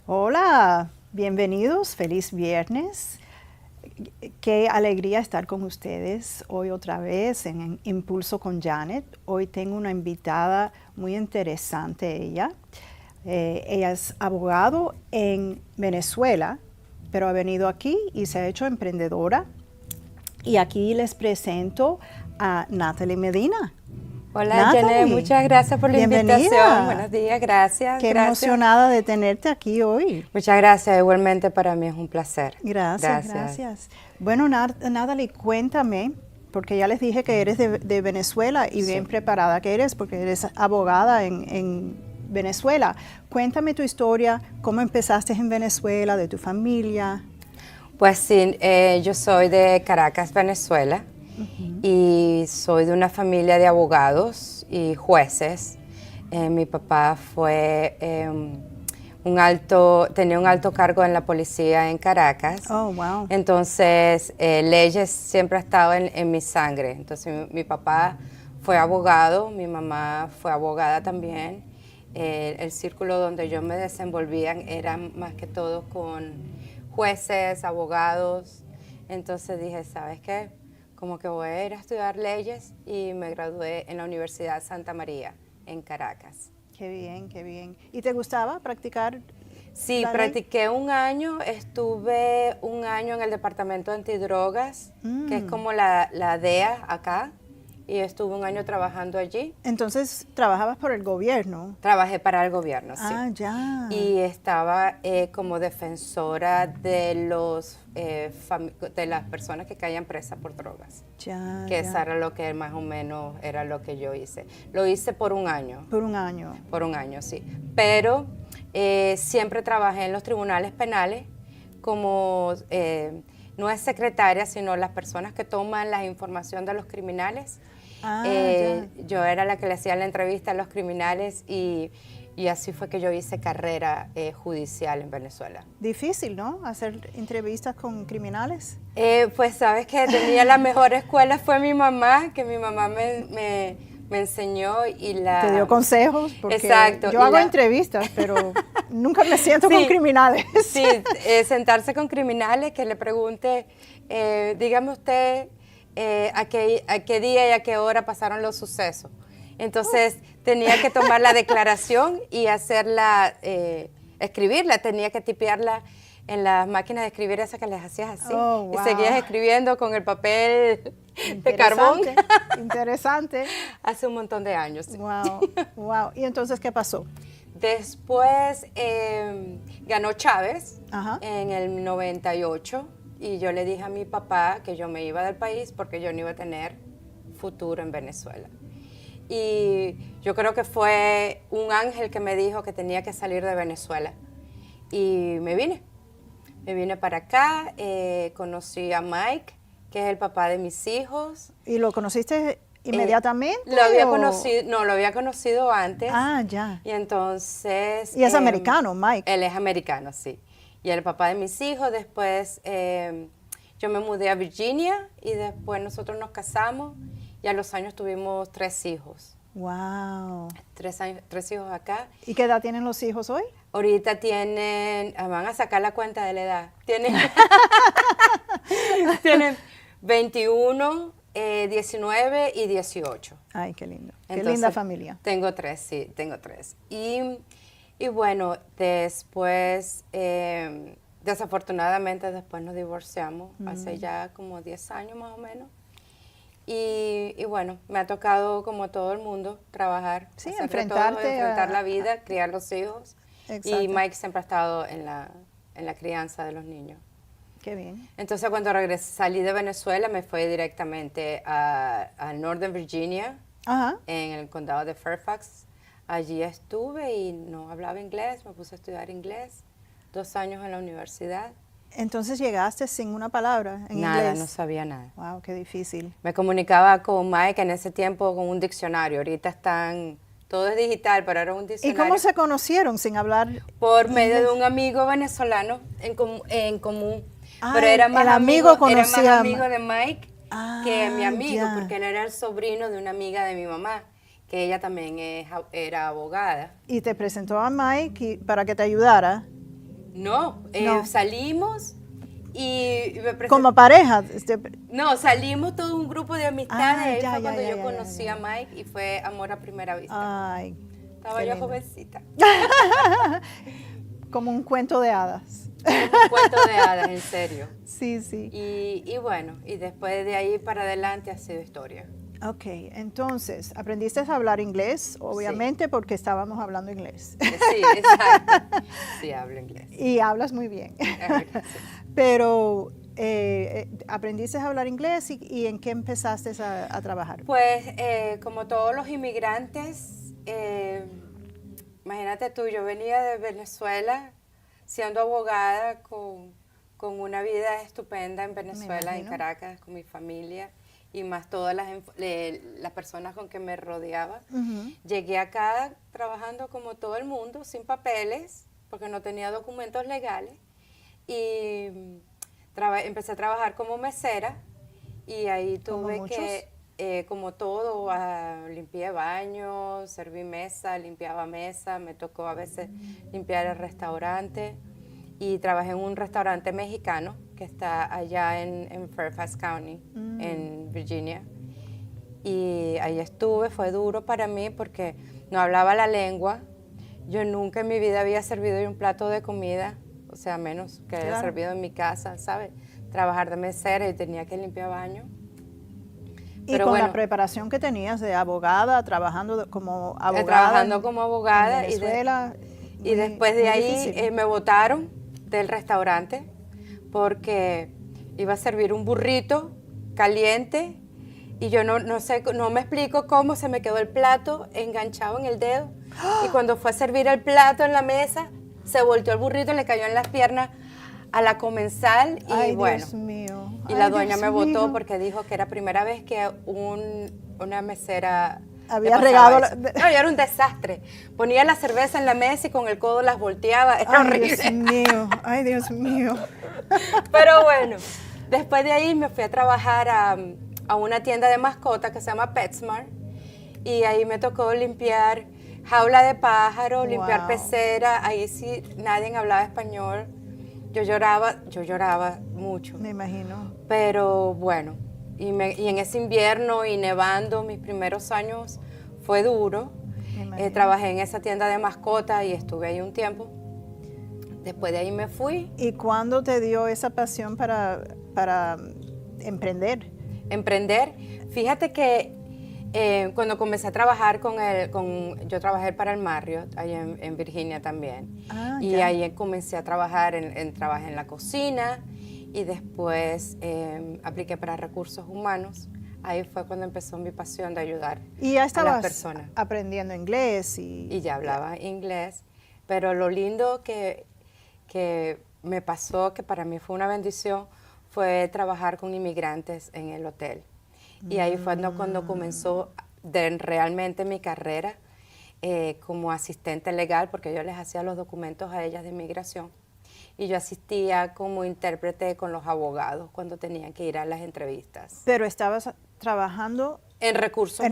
Hola, bienvenidos, feliz viernes. Qué alegría estar con ustedes hoy otra vez en Impulso con Janet. Hoy tengo una invitada muy interesante ella. Ella es abogado en Venezuela, pero ha venido aquí y se ha hecho emprendedora. Y aquí les presento a Natalie Medina. Hola, Janet, Natalie, muchas gracias por la invitación. bienvenida. Buenos días, gracias. Qué emocionada de tenerte aquí hoy. Muchas gracias, igualmente para mí es un placer. Gracias. Bueno, Natalie, cuéntame, porque ya les dije que eres de Venezuela y bien Sí. preparada que eres, porque eres abogada en Venezuela. Cuéntame tu historia, cómo empezaste en Venezuela, de tu familia. Pues sí, yo soy de Caracas, Venezuela, y soy de una familia de abogados y jueces. Mi papá tenía un alto cargo en la policía en Caracas. Oh, wow. Entonces, leyes siempre ha estado en mi sangre. Entonces, mi papá fue abogado, mi mamá fue abogada también. El círculo donde yo me desenvolvía era más que todo con jueces, abogados. Entonces dije, ¿sabes qué? Como que voy a ir a estudiar leyes y me gradué en la Universidad Santa María en Caracas. Qué bien, qué bien. ¿Y te gustaba practicar? Sí, la ley? practiqué un año, estuve un año en el departamento de antidrogas, que es como la DEA acá, y estuve un año trabajando allí. Entonces, trabajabas por el gobierno. Trabajé para el gobierno, sí. Ah, ya. Y estaba como defensora de de las personas que caían presas por drogas. Ya, Que ya. eso era lo que más o menos era lo que yo hice. Lo hice por un año. Por un año. Por un año, sí. Pero siempre trabajé en los tribunales penales como, no es secretaria, sino las personas que toman la información de los criminales. Ya. Yo era la que le hacía la entrevista a los criminales y así fue que yo hice carrera judicial en Venezuela. Difícil, ¿no? Hacer entrevistas con criminales. Pues sabes que tenía la mejor escuela fue mi mamá, que mi mamá me enseñó y Te dio consejos, porque Exacto, yo hago entrevistas, pero nunca me siento con criminales. Sí, sentarse con criminales, que le pregunte, dígame usted a qué día y a qué hora pasaron los sucesos. Entonces tenía que tomar la declaración y hacerla, escribirla, tenía que tipearla en las máquinas de escribir esas que les hacías así. Oh, wow. Y seguías escribiendo con el papel de carbón. Interesante. Hace un montón de años. Sí. Wow. ¿Y entonces qué pasó? Después ganó Chávez Ajá. en el 98 y yo le dije a mi papá que yo me iba del país porque yo no iba a tener futuro en Venezuela. Y yo creo que fue un ángel que me dijo que tenía que salir de Venezuela. Y me vine para acá, conocí a Mike, que es el papá de mis hijos. ¿Y lo conociste inmediatamente? Lo había conocido antes. Ah, ya. Y entonces... ¿Y es americano, Mike? Él es americano, sí. Y el papá de mis hijos, después yo me mudé a Virginia y después nosotros nos casamos y a los años tuvimos 3 hijos. Wow. 3 hijos acá. ¿Y qué edad tienen los hijos hoy? Ahorita van a sacar la cuenta de la edad. Tienen 21, 19 y 18. Ay, qué lindo. Entonces, qué linda familia. Tengo 3, sí, tengo 3. Y bueno, después, desafortunadamente después nos divorciamos, hace ya como 10 años más o menos. Y bueno, me ha tocado como todo el mundo trabajar, sí, enfrentar la vida, criar los hijos. Exacto. Y Mike siempre ha estado en la crianza de los niños. Qué bien. Entonces cuando salí de Venezuela me fui directamente a Northern Virginia, Ajá. en el condado de Fairfax. Allí estuve y no hablaba inglés, me puse a estudiar inglés, 2 años en la universidad. Entonces llegaste sin una palabra en Nada, inglés. no sabía nada. Wow, qué difícil. Me comunicaba con Mike en ese tiempo con un diccionario. Ahorita todo es digital, pero era un ¿Y diccionario. cómo se conocieron sin hablar? Por medio de un amigo venezolano en común. Ah, pero era más el amigo conocía era más amigo de Mike que mi amigo, ya. porque él era el sobrino de una amiga de mi mamá, que ella también era abogada. Y te presentó a Mike para que te ayudara. No, No. salimos y me presenté. Como pareja. No, salimos todo un grupo de amistades. Ah, Ahí ya, fue ya, cuando ya, yo ya, conocí ya. a Mike y fue amor a primera vista. Ay, Estaba qué yo lindo. jovencita. Como un cuento de hadas. Como un cuento de hadas, en serio. Sí, sí. Y bueno, y después de ahí para adelante ha sido historia. Ok, entonces, aprendiste a hablar inglés, obviamente, porque estábamos hablando inglés. Sí, exacto. Sí, hablo inglés. Y hablas muy bien. Gracias. Pero, ¿aprendiste a hablar inglés y en qué empezaste a trabajar? Pues como todos los inmigrantes, imagínate tú, yo venía de Venezuela siendo abogada con una vida estupenda en Venezuela, en imagino. Caracas, con mi familia y más todas las personas con que me rodeaba. Ujú. Llegué acá trabajando como todo el mundo, sin papeles, porque no tenía documentos legales, y empecé a trabajar como mesera, y ahí ¿Como tuve muchos? que, como todo, limpié baños, serví mesa, limpiaba mesa, me tocó a veces limpiar el restaurante, y trabajé en un restaurante mexicano que está allá en Fairfax County, en Virginia. Y ahí estuve, fue duro para mí porque no hablaba la lengua. Yo nunca en mi vida había servido un plato de comida, o sea, menos que haya Claro. servido en mi casa, ¿sabes? Trabajar de mesera y tenía que limpiar baño. Y Pero con bueno, la preparación que tenías de abogada, trabajando como abogada trabajando en, como abogada en Venezuela, y después de muy ahí difícil. me botaron del restaurante porque iba a servir un burrito caliente y yo no sé, no me explico cómo se me quedó el plato enganchado en el dedo y cuando fue a servir el plato en la mesa se volteó el burrito y le cayó en las piernas a la comensal y Ay, bueno, Dios mío. y la Ay, dueña Dios me votó mío. porque dijo que era primera vez que una mesera Había le pasaba regado eso. No, yo era un desastre. Ponía la cerveza en la mesa y con el codo las volteaba. Era Ay, horrible. Dios mío. Ay, Dios mío. Pero bueno, después de ahí me fui a trabajar a una tienda de mascotas que se llama PetSmart y ahí me tocó limpiar jaula de pájaros, limpiar Wow. pecera. Ahí sí nadie hablaba español. Yo lloraba mucho. Me imagino. Pero bueno, y en ese invierno y nevando, mis primeros años fue duro. Me imagino. Trabajé en esa tienda de mascotas y estuve ahí un tiempo. Después de ahí me fui. ¿Y cuándo te dio esa pasión para emprender? Emprender. Fíjate que cuando comencé a trabajar yo trabajé para el Marriott, allá en Virginia también. Ah, y ya. ahí comencé a trabajar, trabajé en la cocina y después apliqué para recursos humanos. Ahí fue cuando empezó mi pasión de ayudar Y ya a las estabas personas. aprendiendo inglés Y ya hablaba inglés, pero lo lindo que me pasó, que para mí fue una bendición, fue trabajar con inmigrantes en el hotel. Y ahí fue cuando comenzó realmente mi carrera como asistente legal, porque yo les hacía los documentos a ellas de inmigración. Y yo asistía como intérprete con los abogados cuando tenían que ir a las entrevistas. Pero estabas trabajando En recursos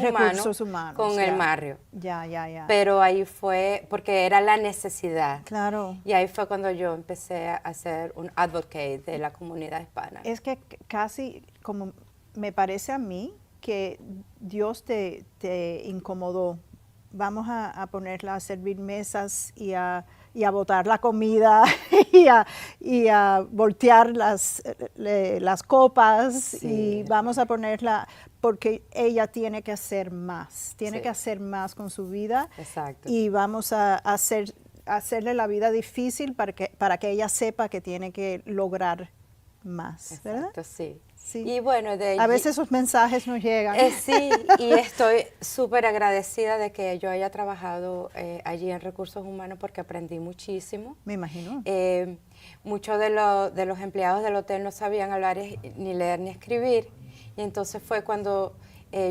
humanos con ya. el Marriott. Ya. Pero ahí fue porque era la necesidad. Claro. Y ahí fue cuando yo empecé a ser un advocate de la comunidad hispana. Es que casi como me parece a mí que Dios te incomodó. Vamos a ponerla a servir mesas y a botar la comida y a voltear las copas Sí. y vamos a ponerla porque ella tiene que hacer más, tiene Sí. que hacer más con su vida. Exacto. Y vamos a hacerle la vida difícil para que ella sepa que tiene que lograr más, ¿verdad? Exacto, sí. Sí. Y bueno, A veces esos mensajes nos llegan. Sí, y estoy súper agradecida de que yo haya trabajado allí en recursos humanos porque aprendí muchísimo. Me imagino. Muchos de los empleados del hotel no sabían hablar ni leer ni escribir. Y entonces fue cuando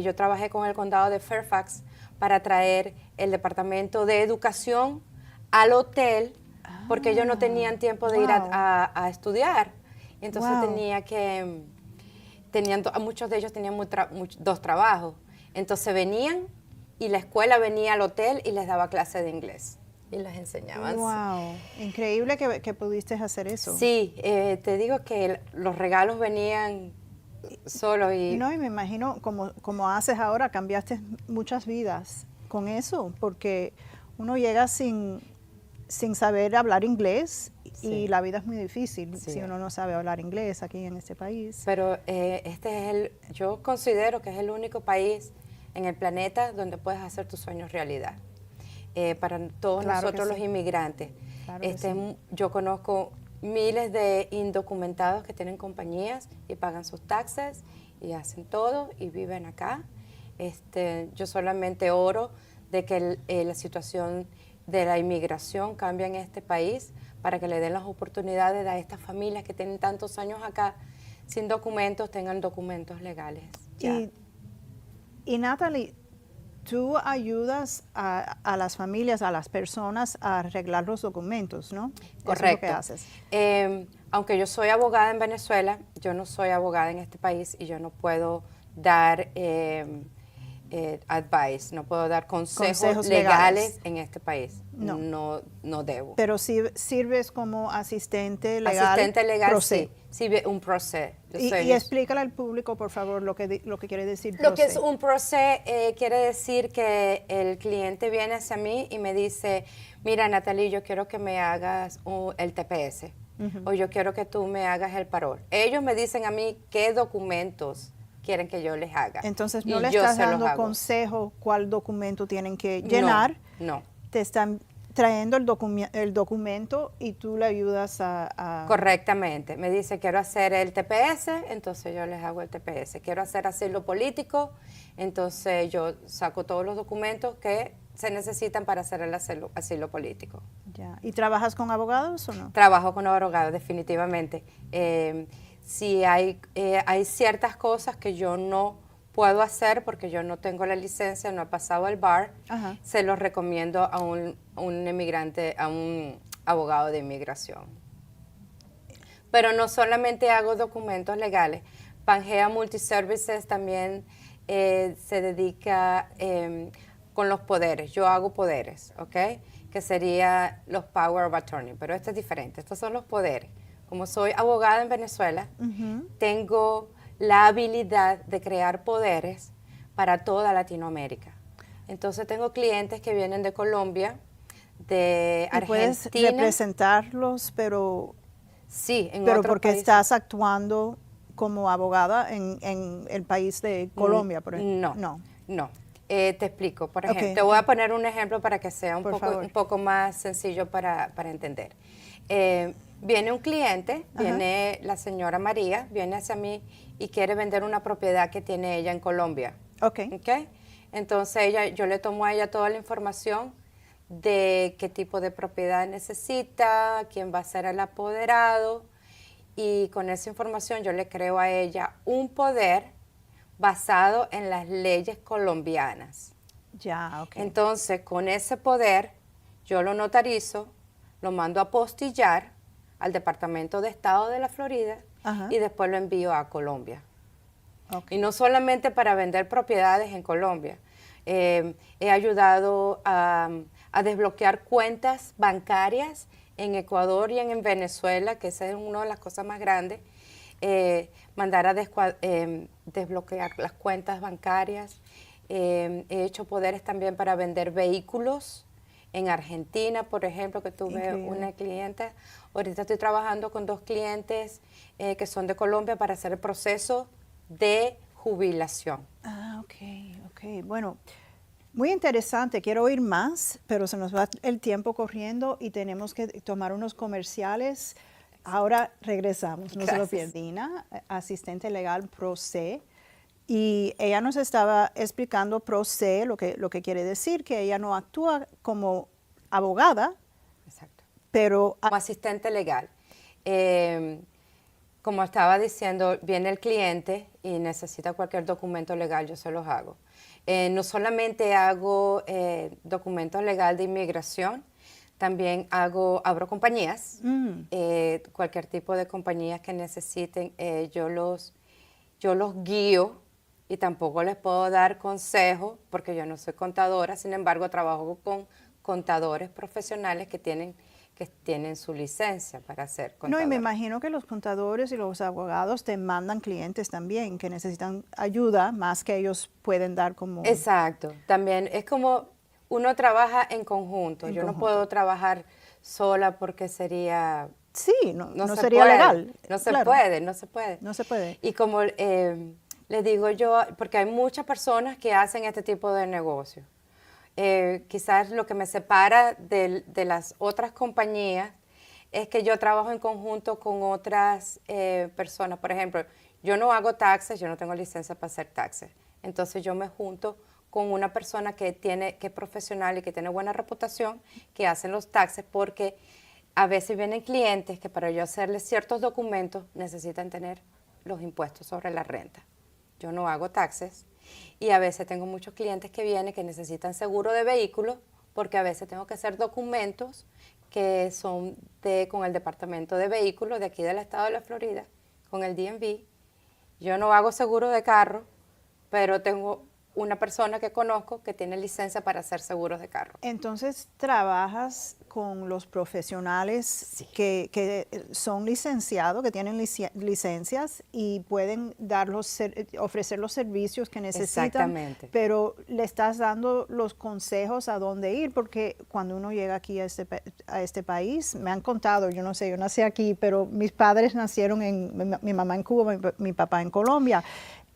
yo trabajé con el condado de Fairfax para traer el departamento de educación al hotel porque ellos no tenían tiempo de ir wow. a estudiar. Y entonces Wow. muchos de ellos tenían dos trabajos. Entonces venían y la escuela venía al hotel y les daba clase de inglés. y las enseñaban. Wow, increíble que pudiste hacer eso. Sí, te digo que los regalos venían solos y... No, y me imagino, como haces ahora, cambiaste muchas vidas con eso, porque uno llega sin saber hablar inglés Sí. y la vida es muy difícil Sí. si uno no sabe hablar inglés aquí en este país. Pero yo considero que es el único país en el planeta donde puedes hacer tus sueños realidad. Para todos Claro que nosotros los sí. inmigrantes. Claro que sí. Yo conozco miles de indocumentados que tienen compañías y pagan sus taxes y hacen todo y viven acá. Yo solamente oro de que la situación de la inmigración cambie en este país para que le den las oportunidades a estas familias que tienen tantos años acá sin documentos, tengan documentos legales. Ya. Y Natalie, tú ayudas a las familias, a las personas a arreglar los documentos, ¿no? Correcto. Eso es lo que haces. Aunque yo soy abogada en Venezuela, yo no soy abogada en este país y yo no puedo dar advice, no puedo dar consejos legales en este país. No. No debo. Pero sí sirves como asistente legal. Asistente legal, Procé. sí, un procé. Y explícale al público, por favor, lo que quiere decir Lo que procé. es un procé quiere decir que el cliente viene hacia mí y me dice, mira, Natalie, yo quiero que me hagas el TPS, o yo quiero que tú me hagas el parol. Ellos me dicen a mí qué documentos quieren que yo les haga. Entonces, no y le yo estás se los dando hago. consejo cuál documento tienen que llenar. No. Te están trayendo el documento y tú le ayudas a... Correctamente. Me dice, quiero hacer el TPS, entonces yo les hago el TPS. Quiero hacer asilo político, entonces yo saco todos los documentos que se necesitan para hacer el asilo político. Ya. ¿Y trabajas con abogados o no? Trabajo con abogados, definitivamente. Si hay ciertas cosas que yo no puedo hacer porque yo no tengo la licencia, no he pasado el bar, Ajá. se los recomiendo a un inmigrante, a un abogado de inmigración. Pero no solamente hago documentos legales, Pangea Multiservices también se dedica con los poderes. Yo hago poderes, ¿ok? Que sería los Power of Attorney, pero esto es diferente, estos son los poderes. Como soy abogada en Venezuela, tengo la habilidad de crear poderes para toda Latinoamérica. Entonces tengo clientes que vienen de Colombia, de Argentina. Puedes representarlos, pero sí, en pero otros porque países. estás actuando como abogada en el país de Colombia, por ejemplo. No. Te explico, por ejemplo, Okay. te voy a poner un ejemplo para que sea un Por poco más sencillo para entender. Viene un cliente, viene la señora María, viene hacia mí y quiere vender una propiedad que tiene ella en Colombia. Okay. Entonces yo le tomo a ella toda la información de qué tipo de propiedad necesita, quién va a ser el apoderado, y con esa información yo le creo a ella un poder basado en las leyes colombianas. Ya, ok. Entonces, con ese poder, yo lo notarizo, lo mando a apostillar al Departamento de Estado de la Florida y después lo envío a Colombia. Okay. Y no solamente para vender propiedades en Colombia. He ayudado a desbloquear cuentas bancarias en Ecuador y en Venezuela, que esa es una de las cosas más grandes. Mandar a desbloquear las cuentas bancarias. He hecho poderes también para vender vehículos en Argentina, por ejemplo, que tuve Increíble. una clienta. Ahorita estoy trabajando con 2 clientes que son de Colombia para hacer el proceso de jubilación. Ah, ok. Bueno, muy interesante. Quiero oír más, pero se nos va el tiempo corriendo y tenemos que tomar unos comerciales. Ahora regresamos. No se lo pierdan. Dina, asistente legal Procé. Y ella nos estaba explicando Procé, lo que quiere decir que ella no actúa como abogada, Exacto. pero... Como asistente legal. Como estaba diciendo, viene el cliente y necesita cualquier documento legal, yo se los hago. No solamente hago documentos legales de inmigración, también abro compañías, cualquier tipo de compañías que necesiten, yo los guío y tampoco les puedo dar consejos porque yo no soy contadora, sin embargo trabajo con contadores profesionales que tienen su licencia para ser contadores. No, y me imagino que los contadores y los abogados te mandan clientes también que necesitan ayuda más que ellos pueden dar como... Exacto, también es como uno trabaja en conjunto. Yo no puedo trabajar sola porque sería... Sí, no sería legal. No se claro. puede, no se puede. No se puede. Y como les digo yo, porque hay muchas personas que hacen este tipo de negocio. Quizás lo que me separa de las otras compañías es que yo trabajo en conjunto con otras personas. Por ejemplo, yo no hago taxes, yo no tengo licencia para hacer taxes. Entonces yo me junto con una persona que es profesional y que tiene buena reputación, que hacen los taxes, porque a veces vienen clientes que para yo hacerles ciertos documentos necesitan tener los impuestos sobre la renta. Yo no hago taxes. Y a veces tengo muchos clientes que vienen que necesitan seguro de vehículo, porque a veces tengo que hacer documentos que son con el Departamento de Vehículos de aquí del estado de la Florida, con el DMV. Yo no hago seguro de carro, pero tengo una persona que conozco que tiene licencia para hacer seguros de carro. Entonces, ¿trabajas con los profesionales Sí. que son licenciados, que tienen licencias y pueden ofrecer los servicios que necesitan? Exactamente. Pero le estás dando los consejos a dónde ir, porque cuando uno llega aquí a este país, me han contado, yo no sé, yo nací aquí, pero mis padres nacieron mi mamá en Cuba, mi papá en Colombia.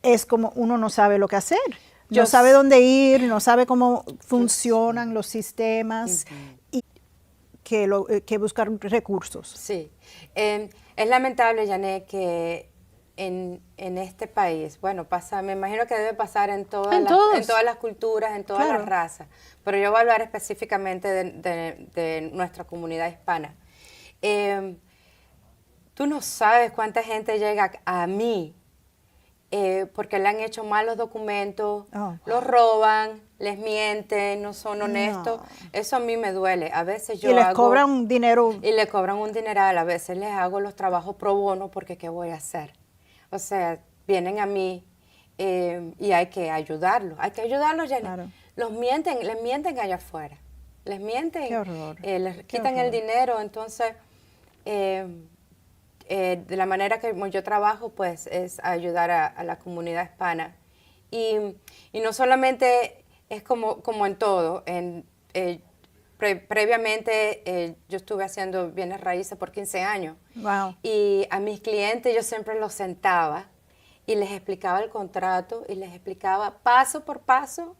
Es como uno no sabe lo que hacer. No sabe dónde ir, no sabe cómo funcionan los sistemas y que buscar recursos. Sí. Es lamentable, Janet, que en este país, bueno, me imagino que debe pasar en todas las culturas, en todas las razas, pero yo voy a hablar específicamente de nuestra comunidad hispana. Tú no sabes cuánta gente llega a mí porque le han hecho mal los documentos, los roban, les mienten, no son honestos. No. Eso a mí me duele. A veces yo les cobran un dinero. Y le cobran un dineral. A veces les hago los trabajos pro bono porque ¿qué voy a hacer? O sea, vienen a mí y hay que ayudarlos. Hay que ayudarlos, ya claro. Les mienten allá afuera. Les mienten. Qué horror. Les quitan el dinero. Entonces... de la manera que yo trabajo, pues, es ayudar a la comunidad hispana. Y no solamente es como en todo. Previamente, yo estuve haciendo bienes raíces por 15 años. Wow. Y a mis clientes yo siempre los sentaba y les explicaba el contrato y les explicaba paso por paso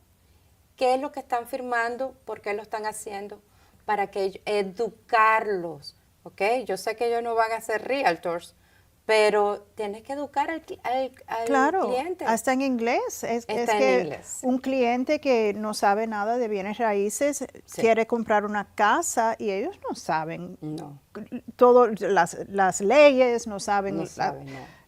qué es lo que están firmando, por qué lo están haciendo, para que educarlos. Okay, yo sé que ellos no van a ser realtors, pero tienes que educar al claro, cliente. Hasta en inglés. Es que inglés. Un cliente que no sabe nada de bienes raíces quiere comprar una casa y ellos no saben todas las leyes, no saben,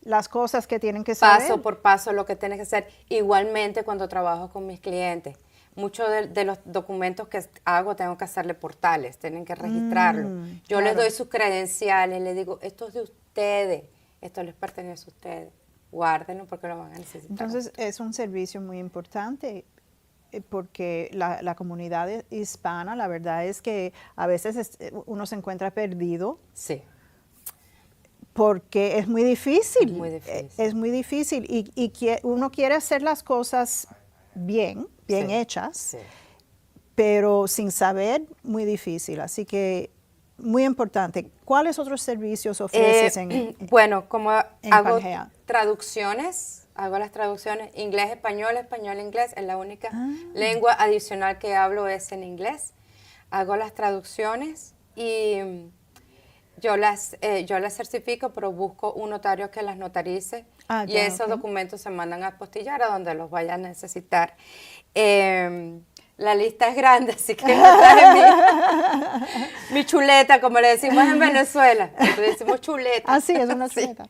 las cosas que tienen que saber. Paso por paso lo que tienes que hacer. Igualmente cuando trabajo con mis clientes. Muchos de los documentos que hago tengo que hacerle portales, tienen que registrarlo. Yo les doy sus credenciales, les digo, esto es de ustedes, esto les pertenece a ustedes, guárdenlo porque lo van a necesitar. Entonces es un servicio muy importante porque la comunidad hispana, la verdad es que a veces uno se encuentra perdido. Sí. Porque es muy difícil. Es muy difícil. Es muy difícil y uno quiere hacer las cosas bien hechas, pero sin saber, muy difícil. Así que, muy importante. ¿Cuáles otros servicios ofreces bueno, como hago Pangea? Hago las traducciones inglés-español, español-inglés, es la única lengua adicional que hablo es en inglés. Hago las traducciones y yo las certifico, pero busco un notario que las notarice y esos documentos se mandan a apostillar a donde los vaya a necesitar. La lista es grande, así que me traje mi chuleta, como le decimos en Venezuela. Le decimos chuleta. Ah, sí, es una chuleta.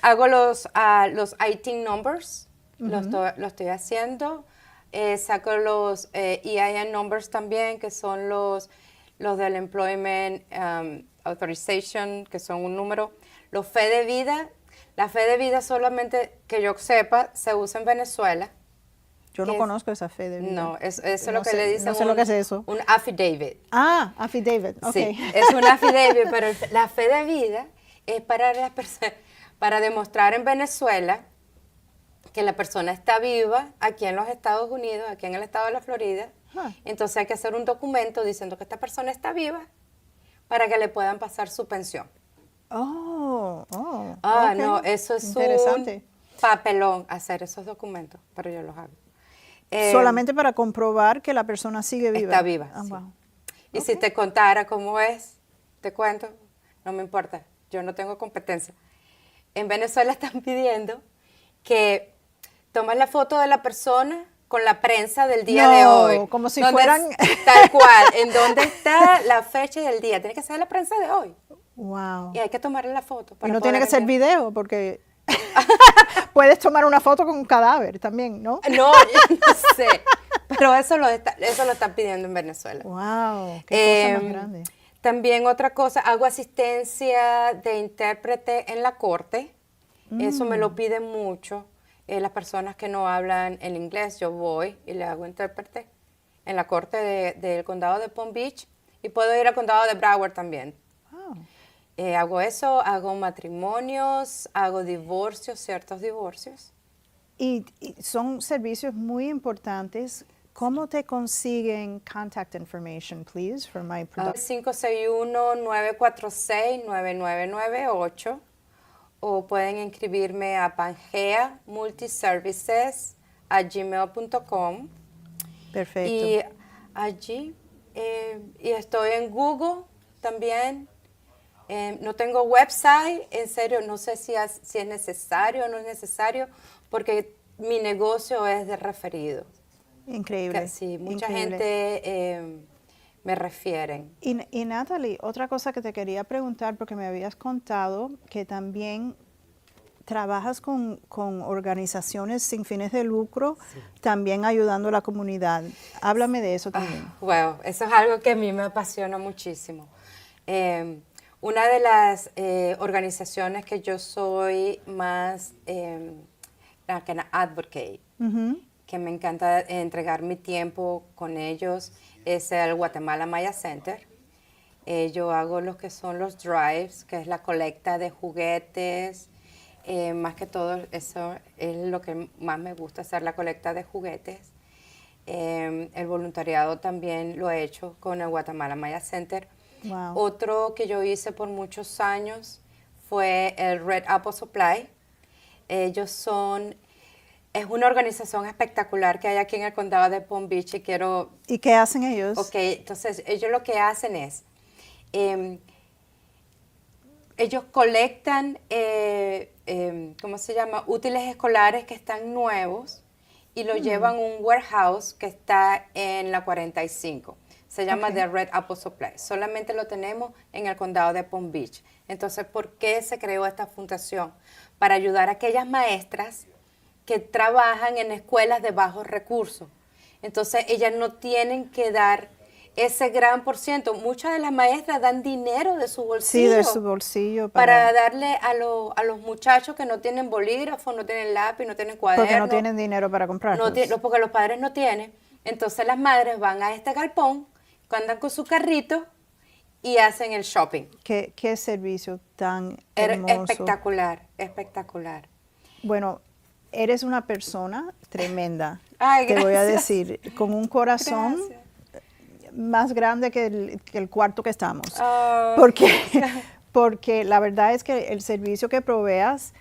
Hago los ITIN numbers, lo estoy haciendo. Saco los EIN numbers también, que son los del Employment Authorization, que son un número. Los fe de vida, la fe de vida solamente que yo sepa, se usa en Venezuela. Yo no conozco esa fe de vida. No, eso es No lo que sé- le dicen no sé lo que es eso. un affidavit. Ah, affidavit, ok. Sí, es un affidavit, pero la fe de vida es para las personas, para demostrar en Venezuela que la persona está viva aquí en los Estados Unidos, aquí en el estado de la Florida. Ah. Entonces hay que hacer un documento diciendo que esta persona está viva para que le puedan pasar su pensión. Oh, Ah, ok. no, eso es interesante. un papelón hacer esos documentos, pero yo los hago. Solamente para comprobar que la persona sigue viva. Está viva, Ah, sí. wow. Y si te contara cómo es, te cuento, no me importa, yo no tengo competencia. En Venezuela están pidiendo que tomas la foto de la persona con la prensa del día No, de hoy. como si Donde fueran- tal cual, en dónde está la fecha y el día. Tiene que ser la prensa de hoy. Wow. Y hay que tomarle la foto. Y para no tiene que poder ser enviar. video, porque puedes tomar una foto con un cadáver también, ¿no? No, yo no sé. Pero eso lo están pidiendo en Venezuela. Wow, qué cosa más Em, grande. También otra cosa, hago asistencia de intérprete en la corte. Eso me lo piden mucho. Las personas que no hablan el inglés, yo voy y le hago intérprete en la corte del condado de Palm Beach. Y puedo ir al condado de Broward también. Wow. Hago eso, hago matrimonios, hago divorcios, ciertos divorcios. Y son servicios muy importantes. ¿Cómo te consiguen contact information, please, for my production? 561-946-9998 o pueden inscribirme a pangeamultiservices@gmail.com Perfecto. y allí y estoy en Google también. No tengo website, en serio, no sé si es necesario o no es necesario porque mi negocio es de referido. Increíble. Sí, mucha increíble. gente me refieren. Y Natalie, otra cosa que te quería preguntar, porque me habías contado que también trabajas con organizaciones sin fines de lucro, también ayudando a la comunidad. Háblame de eso también. Wow, eso es algo que a mí me apasiona muchísimo. Una de las organizaciones que yo soy más advocate, que me encanta entregar mi tiempo con ellos, es el Guatemala Maya Center. Yo hago lo que son los drives, que es la colecta de juguetes. Más que todo, eso es lo que más me gusta, hacer la colecta de juguetes. El voluntariado también lo he hecho con el Guatemala Maya Center. Wow. Otro que yo hice por muchos años fue el Red Apple Supply. Es una organización espectacular que hay aquí en el condado de Palm Beach y quiero... ¿Y qué hacen ellos? Ok, entonces ellos lo que hacen es, ellos colectan, ¿cómo se llama? Útiles escolares que están nuevos y lo llevan a un warehouse que está en la 45. Se llama The Red Apple Supply. Solamente lo tenemos en el condado de Palm Beach. Entonces, ¿por qué se creó esta fundación? Para ayudar a aquellas maestras que trabajan en escuelas de bajos recursos. Entonces, ellas no tienen que dar ese gran por ciento. Muchas de las maestras dan dinero de su bolsillo. Sí, de su bolsillo. Para darle a los muchachos que no tienen bolígrafo, no tienen lápiz, no tienen cuaderno. Porque no tienen dinero para comprarlos. Porque los padres no tienen. Entonces, las madres van a este galpón, andan con su carrito y hacen el shopping. ¿Qué servicio tan hermoso? Espectacular, espectacular. Bueno, eres una persona tremenda. Ay, te voy a gracias. decir, con un corazón Gracias. más grande que el cuarto que estamos. Oh, Porque la verdad es que el servicio que proveas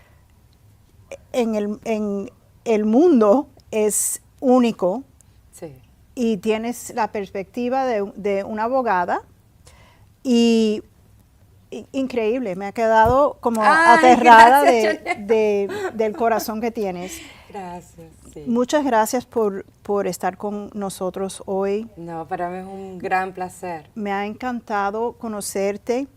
en el mundo es único. sí. Y tienes la perspectiva de una abogada y increíble, me ha quedado como Ay, aterrada gracias, del corazón que tienes. Gracias, sí. Muchas gracias por estar con nosotros hoy. No, para mí es un gran placer. Me ha encantado conocerte.